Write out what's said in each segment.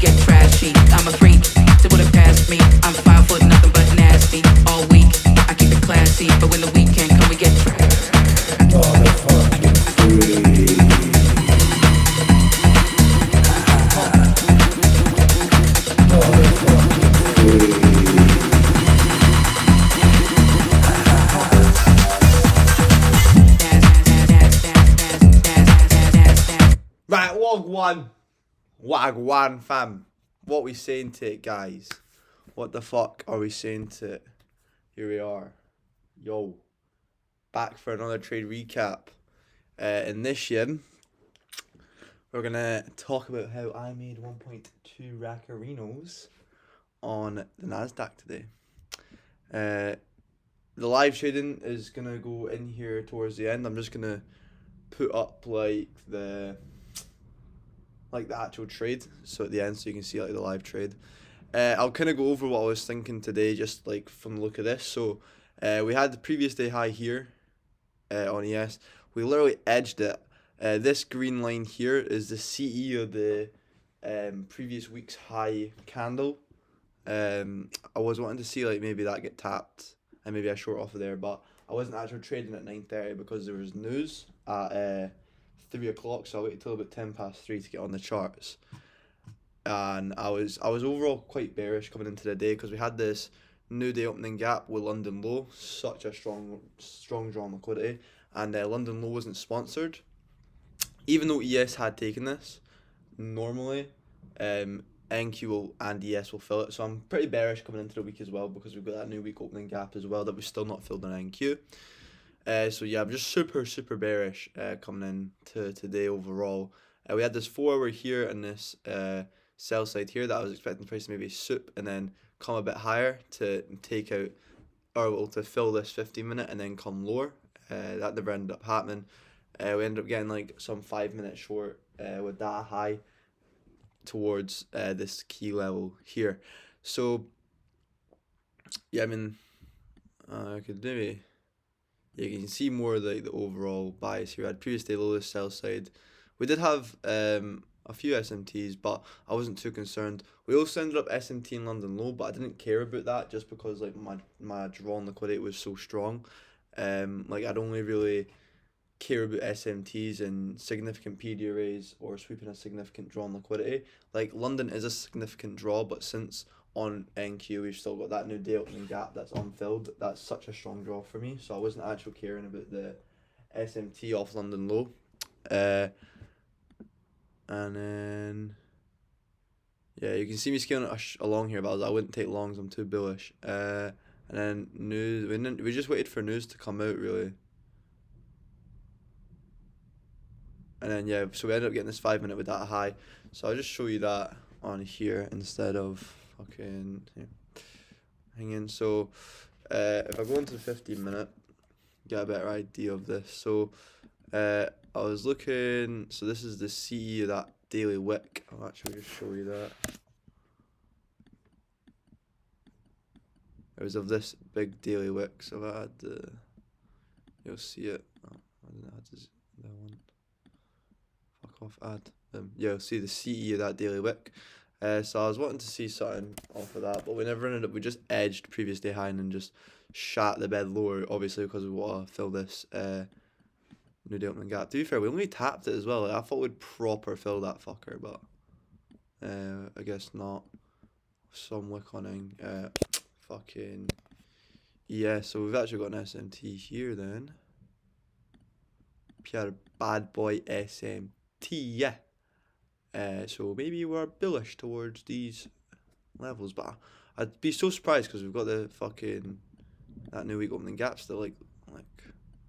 get trashy. I'm a freak, so wouldn't pass me. I'm 5 foot, nothing but nasty. All week, I keep it classy, but when the weekend come, we get Right, Wagwan fam. What we saying to it, guys? What the fuck are we saying to it? Here we are. Yo. Back for another trade recap. In this yin, we're gonna talk about how I made 1.2 rackerinos on the NASDAQ today. The live trading is gonna go in here towards the end. I'm just gonna put up like the actual trade, so at the end, so you can see like the live trade. I'll kind of go over what I was thinking today, just like from the look of this. So we had the previous day high here on ES. We literally edged it. This green line here is the CE of the previous week's high candle. I was wanting to see like maybe that get tapped and maybe I short off of there, but I wasn't actually trading at 9:30 because there was news at 3 o'clock, so I waited till about 3:10 to get on the charts. And I was overall quite bearish coming into the day because we had this new day opening gap with London low, such a strong draw on liquidity, and London low wasn't sponsored. Even though ES had taken this, normally NQ and ES will fill it, so I'm pretty bearish coming into the week as well because we've got that new week opening gap as well that we've still not filled on NQ. So yeah, I'm just super bearish coming in to today overall. We had this 4 hour here and this sell side here that I was expecting the price to maybe soup and then come a bit higher to take out, or well, to fill this 15-minute and then come lower. That never ended up happening. We ended up getting like some 5-minute short with that high towards this key level here. So yeah, I mean, I could maybe. Yeah, you can see more of the overall bias here. I had previous day low, sell side. We did have a few SMTs, but I wasn't too concerned. We also ended up SMT in London low, but I didn't care about that just because like my draw on liquidity was so strong. Like I'd only really care about SMTs and significant PD arrays or sweeping a significant draw on liquidity. Like London is a significant draw, but since on NQ we've still got that new day opening gap that's unfilled, that's such a strong draw for me, so I wasn't actually caring about the SMT off London low. And then yeah, you can see me scaling along here, but I wouldn't take longs, I'm too bullish. And then news, we just waited for news to come out really. And then yeah, so we ended up getting this 5-minute with that high. So I'll just show you that on here instead of fucking hanging. So if I go into the 15-minute, get a better idea of this. So I was looking, so this is the CE of that daily wick. I'll actually just show you that. It was of this big daily wick, so if I had the, you'll see it. Oh, I didn't add that one. Fuck off, add. Yeah, you'll see the CE of that daily wick. So I was wanting to see something off of that, but we never ended up. We just edged previous day high and then just shat the bed lower, obviously because we want to fill this new day opening gap. To be fair, we only tapped it as well. Like, I thought we'd proper fill that fucker, but I guess not. Some wick on fucking yeah. So we've actually got an SMT here then. Pure bad boy SMT, yeah. So maybe we're bullish towards these levels, but I'd be so surprised because we've got the fucking that new week opening gap still. Like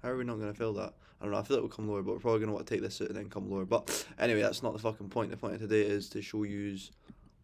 how are we not gonna fill that? I don't know. I feel like we'll come lower, but we're probably gonna want to take this out and then come lower. But anyway, that's not the fucking point. The point of today is to show you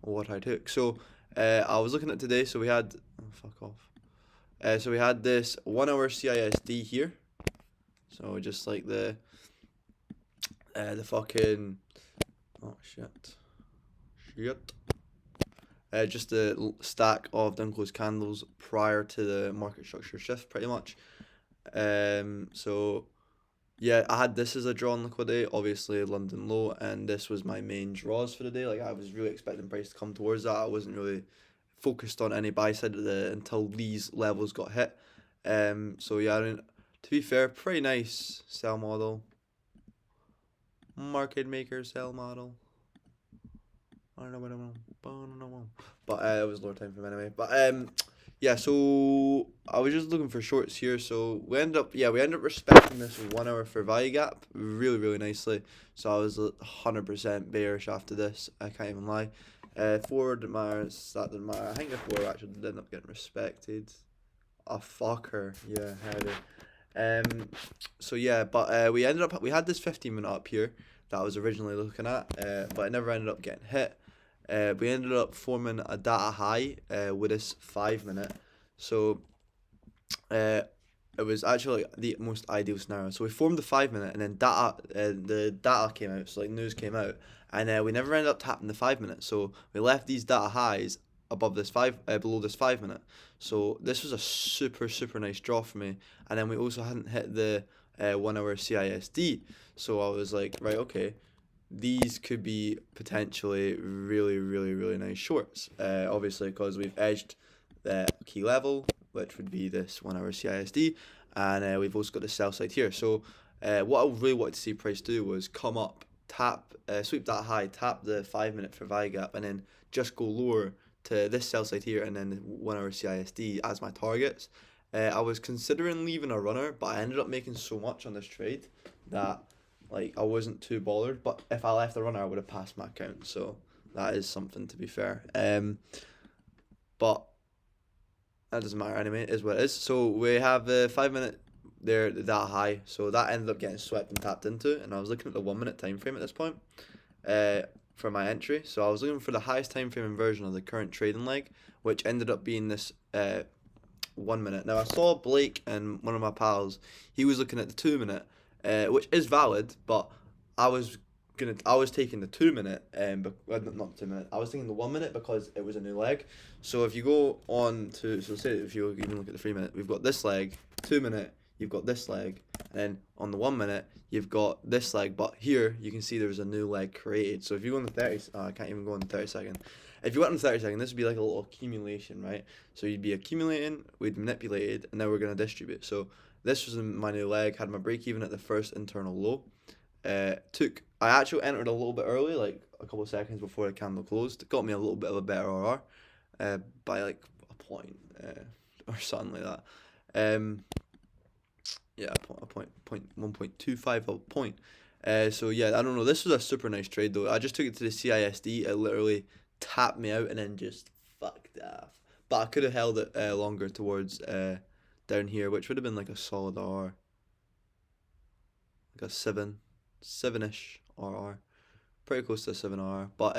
what I took. So I was looking at today. So we had fuck off. So we had this 1 hour CISD here. So just like the fucking oh shit. Just the stack of down close candles prior to the market structure shift, pretty much. So yeah, I had this as a draw on liquidity, obviously London low, and this was my main draws for the day. Like I was really expecting price to come towards that. I wasn't really focused on any buy side of until these levels got hit. So yeah, I mean, to be fair, pretty nice sell model. Market maker sell model. I don't know. But it was lower time frame anyway. But yeah. So I was just looking for shorts here. So we ended up respecting this 1 hour for value gap really nicely. So I was 100% bearish after this. I can't even lie. Forward didn't matter. That didn't matter. I think the forward actually did end up getting respected. Oh fucker. Yeah, howdy. So yeah, but we had this 15-minute up here that I was originally looking at, but it never ended up getting hit. We ended up forming a data high with this 5-minute. So it was actually the most ideal scenario. So we formed the 5-minute, and then the data came out. So like news came out, and we never ended up tapping the 5-minute. So we left these data highs above this below this 5-minute. So this was a super nice draw for me. And then we also hadn't hit the 1 hour CISD. So I was like, right, okay, these could be potentially really nice shorts. Obviously, because we've edged the key level, which would be this 1 hour CISD, and we've also got the sell side here. So what I really wanted to see price do was come up, tap, sweep that high, tap the 5-minute for value gap, and then just go lower to this sell side here, and then the 1 hour CISD as my targets. I was considering leaving a runner, but I ended up making so much on this trade that like I wasn't too bothered. But if I left the runner, I would have passed my account. So that is something, to be fair. But that doesn't matter anyway. It is what it is. So we have the 5-minute there that high. So that ended up getting swept and tapped into. And I was looking at the 1-minute time frame at this point. For my entry. So I was looking for the highest time frame inversion of the current trading leg, which ended up being this 1 minute. Now I saw Blake and one of my pals, he was looking at the 2-minute, which is valid, but I was taking the 2-minute, not 2-minute. I was taking the 1 minute because it was a new leg. So if you go on to, so say if you even look at the 3-minute, we've got this leg, 2-minute, you've got this leg, and then on the 1 minute you've got this leg, but here you can see there's a new leg created. So if you go on the 30, I can't even go on the 30-second. If you went on the 30-second, this would be like a little accumulation, right? So you'd be accumulating, we'd manipulated, and then we're going to distribute. So this was my new leg, had my break even at the first internal low. I actually entered a little bit early, like a couple of seconds before the candle closed. It got me a little bit of a better RR by like a point or something like that. Yeah, a point 1.25 of a point. So yeah, I don't know. This was a super nice trade though. I just took it to the CISD. It literally tapped me out and then just fucked off. But I could have held it longer towards down here, which would have been like a solid RR, like a 7-ish RR, pretty close to a 7 RR. But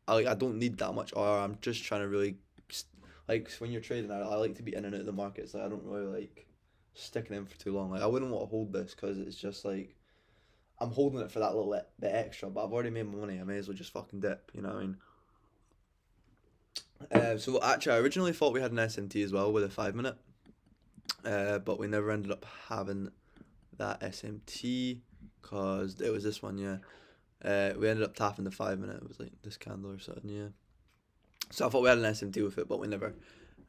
I don't need that much RR. I'm just trying to really like when you're trading. I like to be in and out of the markets. Like I don't really like sticking in for too long. Like I wouldn't want to hold this because it's just like I'm holding it for that little bit extra, but I've already made my money. I may as well just fucking dip. You know what I mean? So actually, I originally thought we had an SMT as well with a 5-minute, but we never ended up having that SMT because it was this one. Yeah, we ended up tapping the 5-minute. It was like this candle or something. Yeah. So I thought we had an SMT with it, but we never.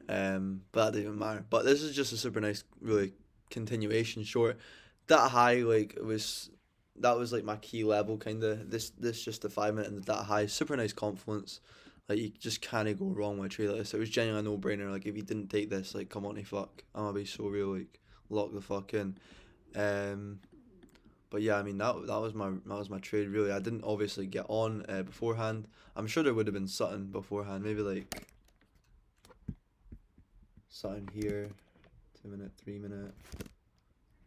But that didn't even matter. But this is just a super nice, really continuation short. That high, like that was like my key level kind of. This just the 5-minute and that high, super nice confluence. Like you just can't go wrong with a trade like this. It was genuinely a no-brainer. Like if you didn't take this, like come on, fuck, I'm gonna be so real. Like lock the fuck in. But yeah, I mean that was my trade really. I didn't obviously get on beforehand. I'm sure there would have been something beforehand. Maybe like something here, 2-minute, 3-minute,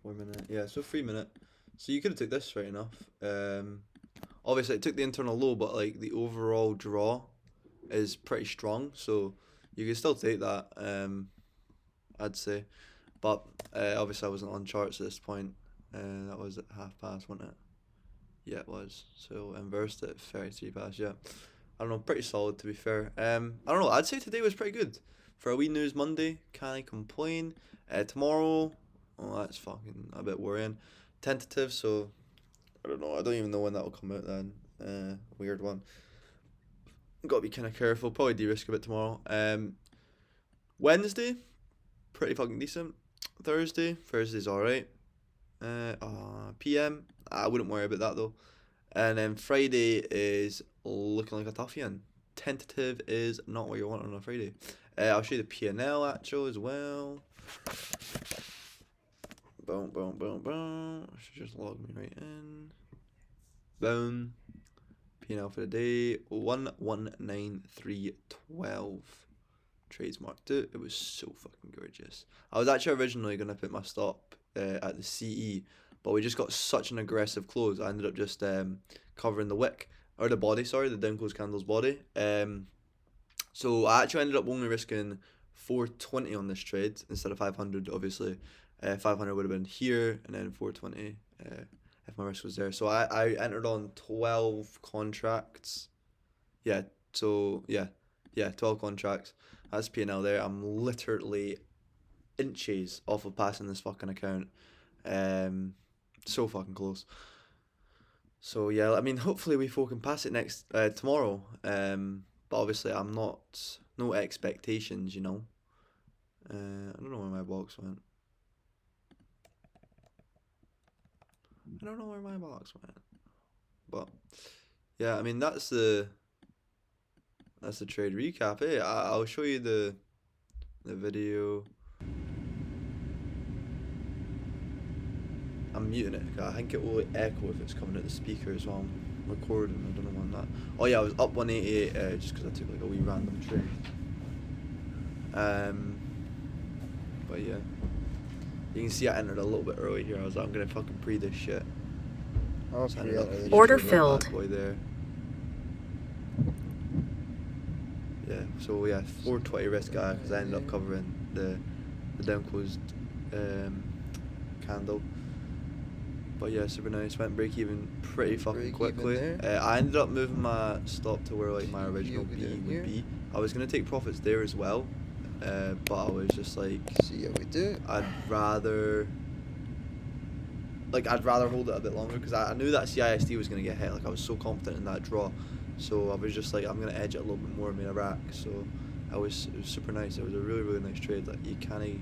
4-minute. Yeah, so 3-minute. So you could have took this right enough. Obviously it took the internal low, but like the overall draw is pretty strong, so you could still take that. I'd say, but obviously I wasn't on charts at this point. That was at half past, wasn't it? Yeah, it was. So inversed at 33 past. Yeah, I don't know. Pretty solid to be fair. I don't know. I'd say today was pretty good for a wee news Monday. Can't complain. Tomorrow, oh, that's fucking a bit worrying. tentative, so I don't know. I don't even know when that will come out then. Weird one. Got to be kind of careful. Probably de-risk a bit tomorrow. Wednesday, pretty fucking decent. Thursday's alright. PM, I wouldn't worry about that though. And then Friday is looking like a toughie, and tentative is not what you want on a Friday. I'll show you the P&L actual as well. Boom, boom, boom, boom. I should just log me right in. Boom. P&L for the day, 119312. Trades marked out. It was so fucking gorgeous. I was actually originally going to put my stop at the CE, but we just got such an aggressive close. I ended up just covering the wick, or the body, sorry, the down close candle's body. So I actually ended up only risking 420 on this trade instead of 500, obviously. 500 would have been here, and then 420 if my risk was there. So I entered on 12 contracts. Yeah, 12 contracts. That's P&L there. I'm literally inches off of passing this fucking account. So fucking close. So yeah, I mean, hopefully we can pass it tomorrow. But obviously I'm no expectations, you know. I don't know where my box went. But yeah, I mean that's the trade recap. Hey, I'll show you the video. I'm muting it. I think it will echo if it's coming out the speaker as well. I'm recording. I don't know when that. Oh yeah, I was up 188 just because I took like a wee random trade. But yeah, you can see I entered a little bit early here. I was like, I'm gonna fucking pre this shit. Order filled. Boy there. Yeah, so yeah, 420 risk guy because I ended up covering the down closed candle. But yeah, super nice. Went break even pretty fucking quickly. I ended up moving my stop to where like my original B would be. I was gonna take profits there as well, but I was just like, see how we do. I'd rather hold it a bit longer because I knew that CISD was gonna get hit. Like I was so confident in that draw, so I was just like, I'm gonna edge it a little bit more and made a rack. So it was super nice. It was a really nice trade. Like you can't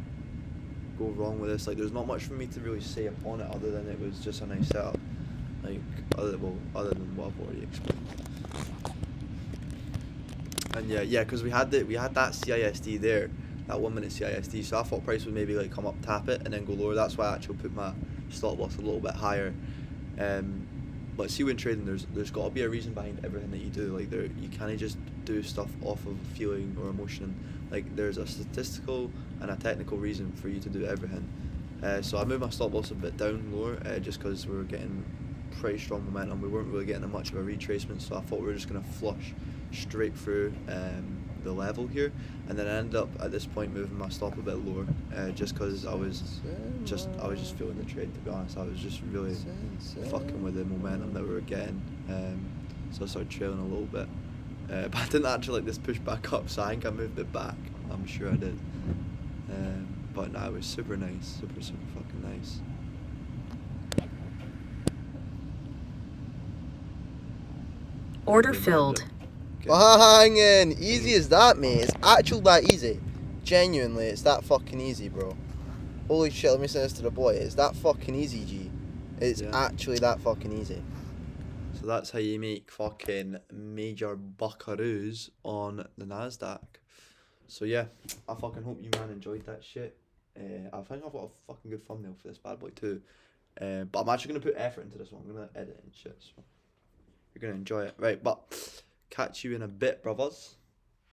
go wrong with this. Like there's not much for me to really say upon it other than it was just a nice setup. Like other than what I've already explained. And yeah, because we had that CISD there, that 1 minute CISD. So I thought price would maybe like come up, tap it, and then go lower. That's why I actually put my stop loss a little bit higher. But see, when trading, there's got to be a reason behind everything that you do. Like you can't just do stuff off of feeling or emotion. Like there's a statistical and a technical reason for you to do everything. So I moved my stop loss a bit down lower just because we were getting pretty strong momentum. We weren't really getting much of a retracement, so I thought we were just gonna flush straight through the level here, and then I ended up at this point moving my stop a bit lower just because I was just feeling the trade. To be honest, I was just really fucking with the momentum that we were getting. So I started trailing a little bit, but I didn't actually like this push back up, so I think I moved it back. I'm sure I did. But no, it was super nice, super fucking nice. Order filled. Banging! Easy as that, mate. It's actually that easy. Genuinely, it's that fucking easy, bro. Holy shit, let me say this to the boy. It's that fucking easy, G. It's actually that fucking easy. So that's how you make fucking major buckaroos on the NASDAQ. So yeah, I fucking hope you man enjoyed that shit. I think I've got a fucking good thumbnail for this bad boy too. But I'm actually going to put effort into this one. I'm going to edit and shit. So you're going to enjoy it. Right, but catch you in a bit, brothers.